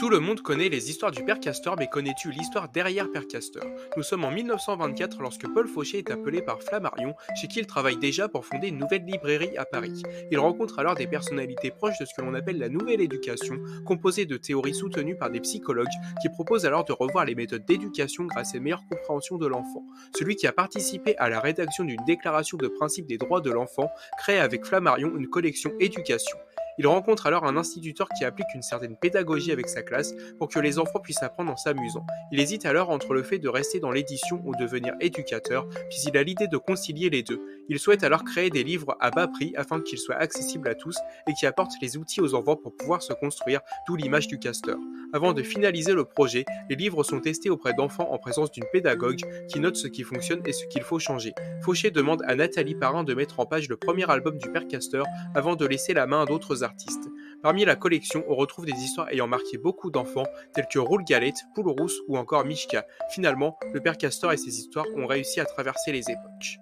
Tout le monde connaît les histoires du Père Castor, mais connais-tu l'histoire derrière Père Castor? Nous sommes en 1924 lorsque Paul Fauché est appelé par Flammarion, chez qui il travaille déjà pour fonder une nouvelle librairie à Paris. Il rencontre alors des personnalités proches de ce que l'on appelle la nouvelle éducation, composée de théories soutenues par des psychologues qui proposent alors de revoir les méthodes d'éducation grâce à une meilleure compréhension de l'enfant. Celui qui a participé à la rédaction d'une déclaration de principe des droits de l'enfant crée avec Flammarion une collection éducation. Il rencontre alors un instituteur qui applique une certaine pédagogie avec sa classe pour que les enfants puissent apprendre en s'amusant. Il hésite alors entre le fait de rester dans l'édition ou devenir éducateur, puis il a l'idée de concilier les deux. Il souhaite alors créer des livres à bas prix afin qu'ils soient accessibles à tous et qui apportent les outils aux enfants pour pouvoir se construire, d'où l'image du castor. Avant de finaliser le projet, les livres sont testés auprès d'enfants en présence d'une pédagogue qui note ce qui fonctionne et ce qu'il faut changer. Fauché demande à Nathalie Parrain de mettre en page le premier album du Père Castor avant de laisser la main à d'autres artistes. Parmi la collection, on retrouve des histoires ayant marqué beaucoup d'enfants, telles que Roule Galette, Poule Rousse ou encore Mishka. Finalement, le Père Castor et ses histoires ont réussi à traverser les époques.